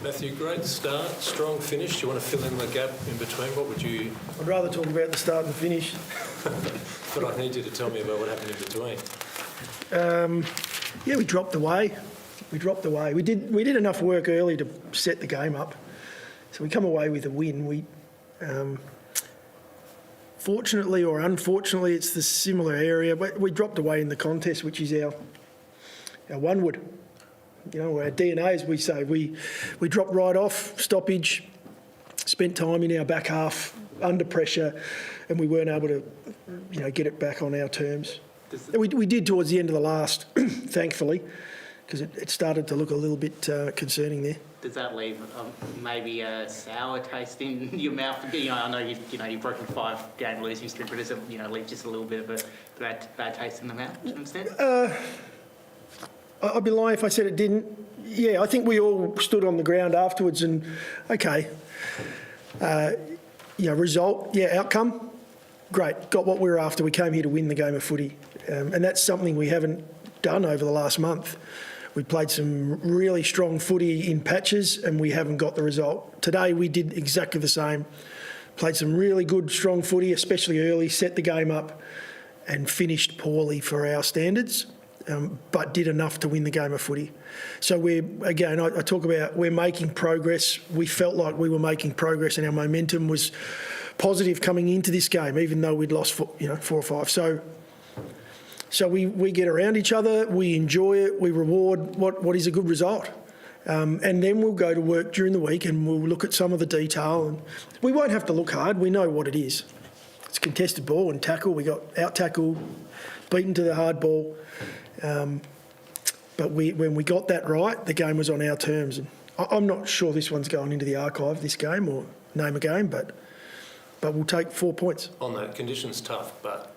Matthew, great start, strong finish. Do you want to fill in the gap in between? What would you... I'd rather talk about the start and the finish. But I need you to tell me about what happened in between. We dropped away. We did enough work early to set the game up. So we come away with a win. Fortunately or unfortunately, it's the similar area, but we dropped away in the contest, which is our one-wood. You know, our DNA, as we say, we dropped right off, stoppage, spent time in our back half under pressure, and we weren't able to, get it back on our terms. We did towards the end of the last, thankfully, because it started to look a little bit concerning there. Does that leave maybe a sour taste in your mouth? I know you've broken 5-game losing streak, but does it leave just a little bit of a bad taste in the mouth instead? I'd be lying if I said it didn't. Yeah, I think we all stood on the ground afterwards and, result, outcome, great, got what we were after. We came here to win the game of footy, and that's something we haven't done over the last month. We played some really strong footy in patches and we haven't got the result. Today we did exactly the same. Played some really good, strong footy, especially early, set the game up and finished poorly for our standards, but did enough to win the game of footy. So I talk about we're making progress. We felt like we were making progress and our momentum was positive coming into this game, even though we'd lost 4 or 5. So we get around each other, we enjoy it, we reward what is a good result. And then we'll go to work during the week and we'll look at some of the detail. And we won't have to look hard, we know what it is. It's contested ball and tackle, we got out-tackled, beaten to the hard ball. But when we got that right, the game was on our terms. And I'm not sure this one's going into the archive, this game, or name a game, but we'll take 4 points. On that, conditions tough, but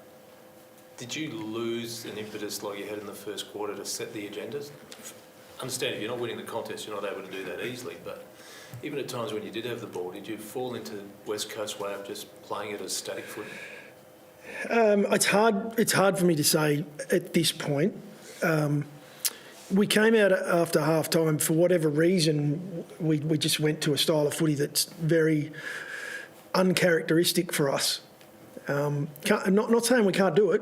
did you lose an impetus like you had in the first quarter to set the agendas? Understand if you're not winning the contest, you're not able to do that easily, but even at times when you did have the ball, did you fall into West Coast's way of just playing it as static footy? It's hard for me to say at this point. We came out after half-time, for whatever reason, we just went to a style of footy that's very uncharacteristic for us. Not saying we can't do it,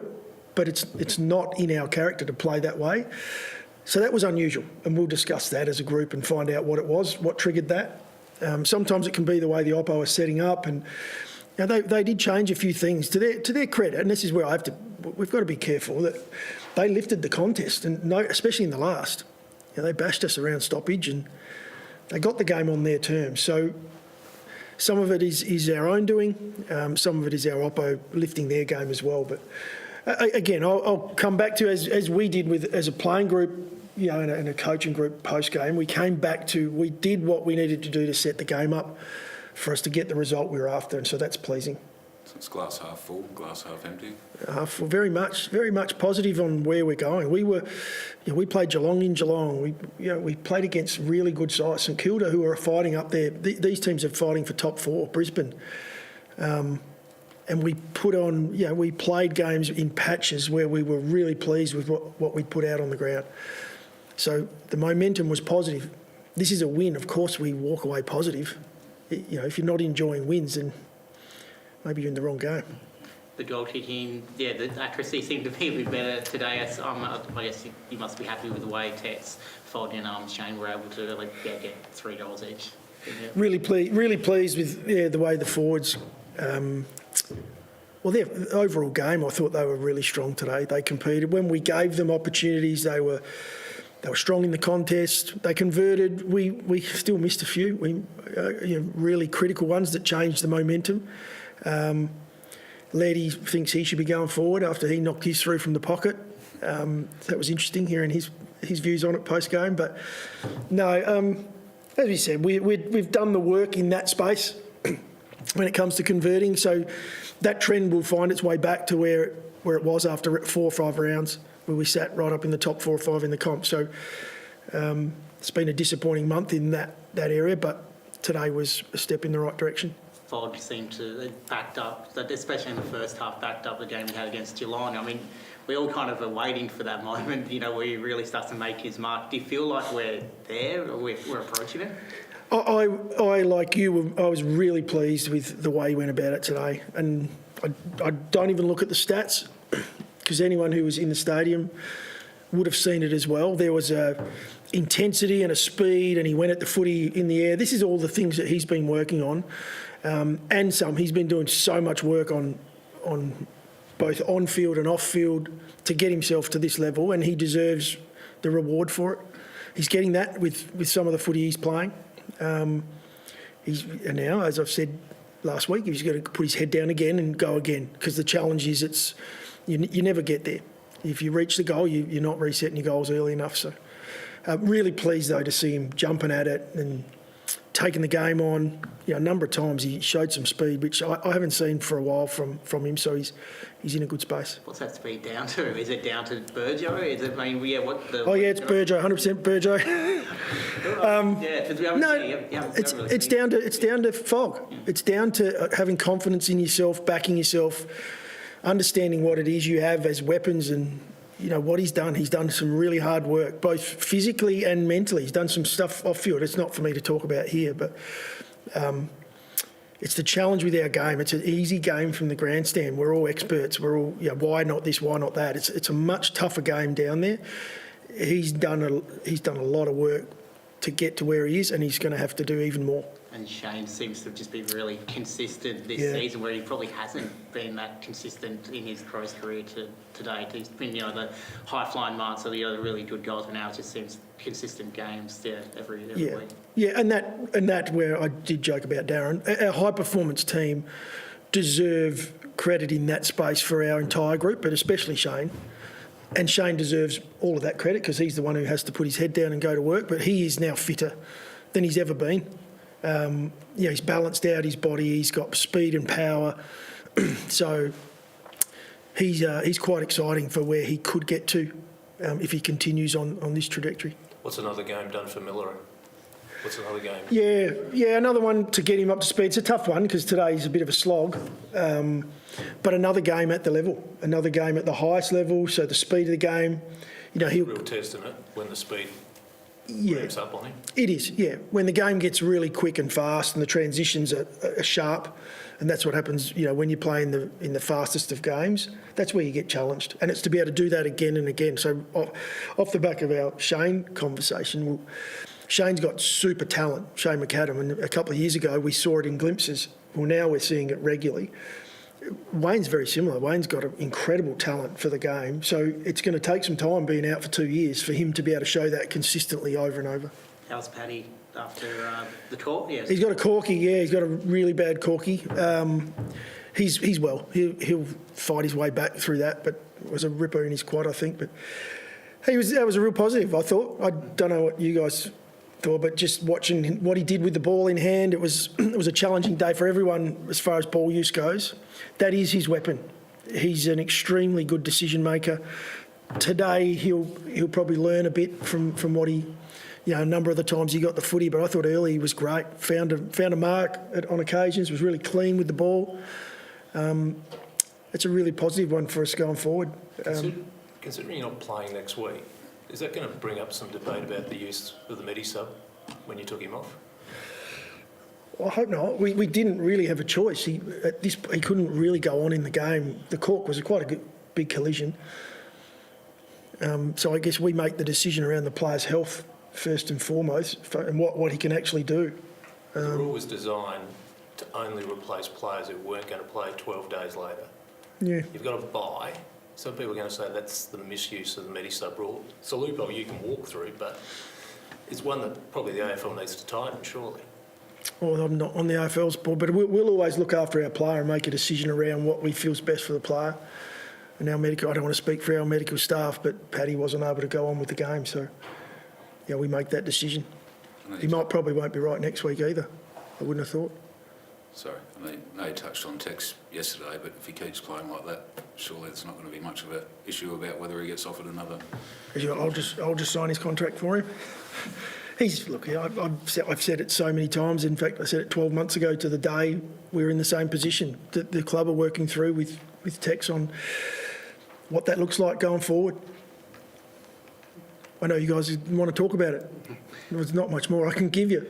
but it's not in our character to play that way. So that was unusual, and we'll discuss that as a group and find out what it was, what triggered that. Sometimes it can be the way the oppo is setting up, and they did change a few things to their credit, and this is where we've got to be careful that they lifted the contest, and especially in the last. They bashed us around stoppage, and they got the game on their terms. So some of it is our own doing, some of it is our oppo lifting their game as well. But again, I'll come back to as we did as a playing group, and a coaching group post game. We came back to we did what we needed to do to set the game up for us to get the result we were after, and so that's pleasing. So it's glass half full, glass half empty. Very much positive on where we're going. We played Geelong in Geelong. We played against really good sides. St Kilda, who are fighting up there. These teams are fighting for top 4. Brisbane, and we put on. We played games in patches where we were really pleased with what we put out on the ground. So the momentum was positive. This is a win. Of course, we walk away positive. If you're not enjoying wins, then maybe you're in the wrong game. The goal kicking, the accuracy seemed to be a bit better today. I guess you must be happy with the way Tets, Fold and Shane were able to get 3 goals each. Really pleased with the way the forwards. Their overall game, I thought they were really strong today. They competed. When we gave them opportunities, they were strong in the contest. They converted. We still missed a few. Really critical ones that changed the momentum. Laddie thinks he should be going forward after he knocked his through from the pocket. That was interesting hearing his views on it post game. But no, as we said, we've done the work in that space when it comes to converting. So that trend will find its way back to where it was after 4 or 5 rounds, where we sat right up in the top 4 or 5 in the comp. So it's been a disappointing month in that area, but today was a step in the right direction. Fold seemed to backed up, especially in the first half, backed up the game we had against Geelong. I mean, we all kind of are waiting for that moment, where he really starts to make his mark. Do you feel like we're there, or we're approaching it? I like you, I was really pleased with the way he went about it today. And I don't even look at the stats because anyone who was in the stadium would have seen it as well. There was a intensity and a speed, and he went at the footy in the air. This is all the things that he's been working on, and some. He's been doing so much work on both on-field and off-field to get himself to this level, and he deserves the reward for it. He's getting that with some of the footy he's playing. And now, as I've said last week, he's got to put his head down again and go again, because the challenge is you never get there. If you reach the goal, you're not resetting your goals early enough. So really pleased, though, to see him jumping at it and taking the game on. A number of times he showed some speed, which I haven't seen for a while from him, so he's in a good space. What's that speed down to? Is it down to Burjo? Is it, what the... Oh, yeah, it's Burjo, 100% Burjo. It's down to fog. Yeah. It's down to having confidence in yourself, backing yourself, understanding what it is you have as weapons, and what he's done. He's done some really hard work, both physically and mentally. He's done some stuff off field. It's not for me to talk about here, but it's the challenge with our game. It's an easy game from the grandstand. We're all experts. We're all, why not this? Why not that? It's a much tougher game down there. He's done a lot of work to get to where he is, and he's going to have to do even more. And Shane seems to have just been really consistent this season, where he probably hasn't been that consistent in his Crows career to date. He's been, the high-flying marks or the other really good goals, but now it just seems consistent games every week. Yeah, and that where I did joke about Darren. Our high-performance team deserve credit in that space for our entire group, but especially Shane. And Shane deserves all of that credit because he's the one who has to put his head down and go to work, but he is now fitter than he's ever been. He's balanced out his body. He's got speed and power. So he's quite exciting for where he could get to if he continues on this trajectory. What's another game done for Miller? What's another game? Yeah, another one to get him up to speed. It's a tough one because today's a bit of a slog. But another game at the level, another game at the highest level. So the speed of the game, he'll... Real test, isn't it, when the speed... Yeah, ramps up on him. It is, yeah. When the game gets really quick and fast and the transitions are sharp, and that's what happens, when you play in the fastest of games, that's where you get challenged. And it's to be able to do that again and again. So off the back of our Shane conversation, Shane's got super talent, Shane McAdam, and a couple of years ago we saw it in glimpses. Well, now we're seeing it regularly. Wayne's very similar. Wayne's got an incredible talent for the game, so it's going to take some time being out for 2 years for him to be able to show that consistently over and over. How's Paddy after the talk? Yes. He's got a corky, he's got a really bad corky. He's well. He'll fight his way back through that, but it was a ripper in his quad, I think. But that was a real positive, I thought. I don't know what you guys thought, but just watching what he did with the ball in hand, it was a challenging day for everyone as far as ball use goes. That is his weapon. He's an extremely good decision maker. Today he'll probably learn a bit from what he, a number of the times he got the footy, but I thought early he was great. Found a mark on occasions, was really clean with the ball. It's a really positive one for us going forward. Considering you're not playing next week, is that going to bring up some debate about the use of the Medi-sub when you took him off? Well, I hope not. We didn't really have a choice. He couldn't really go on in the game. The cork was quite a big collision. So I guess we make the decision around the player's health first and foremost, and what he can actually do. The rule was designed to only replace players who weren't going to play 12 days later. Yeah. You've got to buy. Some people are going to say that's the misuse of the Medi-sub rule. It's a loophole you can walk through, but it's one that probably the AFL needs to tighten, surely. Well, I'm not on the AFL's board, but we'll always look after our player and make a decision around what we feel's best for the player. And our medical, I don't want to speak for our medical staff, but Paddy wasn't able to go on with the game, so we make that decision. He probably won't be right next week either. I wouldn't have thought. Sorry, I know you touched on Tex yesterday, but if he keeps playing like that, surely there's not going to be much of an issue about whether he gets offered another. I'll just sign his contract for him. I've said it so many times. In fact, I said it 12 months ago to the day we were in the same position. The club are working through with Tex on what that looks like going forward. I know you guys want to talk about it. There's not much more I can give you.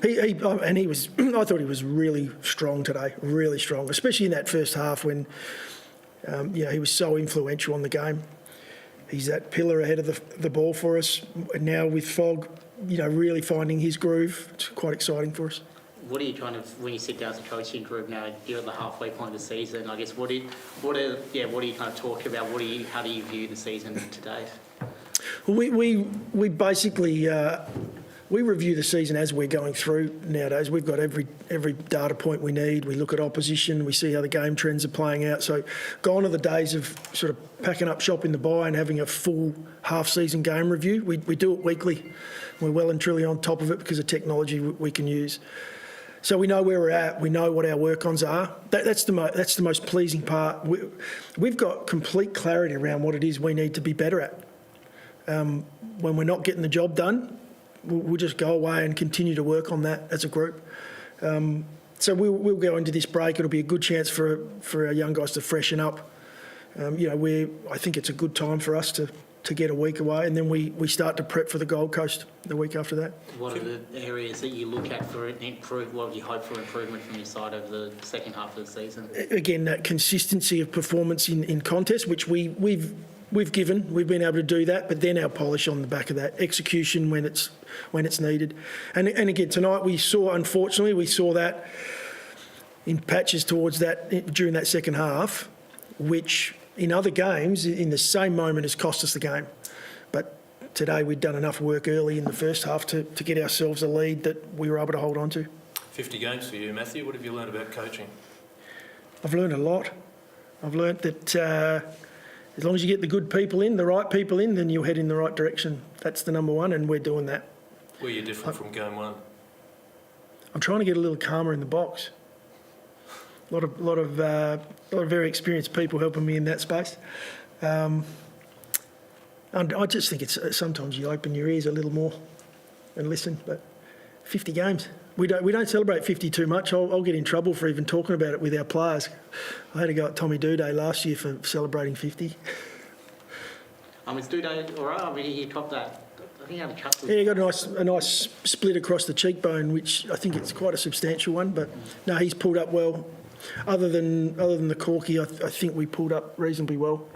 I thought he was really strong today, really strong, especially in that first half when, he was so influential on the game. He's that pillar ahead of the ball for us. And now with Fogg, really finding his groove, it's quite exciting for us. What are you when you sit down as a coaching group now, you're at the halfway point of the season, I guess, what are you kind of talking about? How do you view the season to date? Well, we basically we review the season as we're going through nowadays. We've got every data point we need. We look at opposition. We see how the game trends are playing out. So gone are the days of sort of packing up shop in the bye and having a full half-season game review. We do it weekly. We're well and truly on top of it because of technology we can use. So we know where we're at. We know what our work-ons are. That's the most pleasing part. We've got complete clarity around what it is we need to be better at. When we're not getting the job done, we'll just go away and continue to work on that as a group. So we'll go into this break. It'll be a good chance for our young guys to freshen up. I think it's a good time for us to get a week away, and then we start to prep for the Gold Coast the week after that. What are the areas that you look at for what do you hope for improvement from your side over the second half of the season? Again, that consistency of performance in contests, which we've been able to do that, but then our polish on the back of that, execution when it's needed. And again, tonight we saw that in patches towards that during that second half, which in other games in the same moment has cost us the game. But today we'd done enough work early in the first half to get ourselves a lead that we were able to hold on to. 50 games for you, Matthew. What have you learned about coaching? I've learned a lot. I've learnt that as long as you get the good people in, the right people in, then you'll head in the right direction. That's the number one, and we're doing that. Were you different from game one? I'm trying to get a little calmer in the box. A lot of very experienced people helping me in that space. And I just think it's sometimes you open your ears a little more and listen. But 50 games, we don't celebrate 50 too much. I'll get in trouble for even talking about it with our players. I had to go at Tommy Duday last year for celebrating 50. Is Duday all right? I mean, he topped that. I think he had a cut. Yeah, he got a nice split across the cheekbone, which I think it's quite a substantial one. But no, he's pulled up well. Other than the corky, I think we pulled up reasonably well.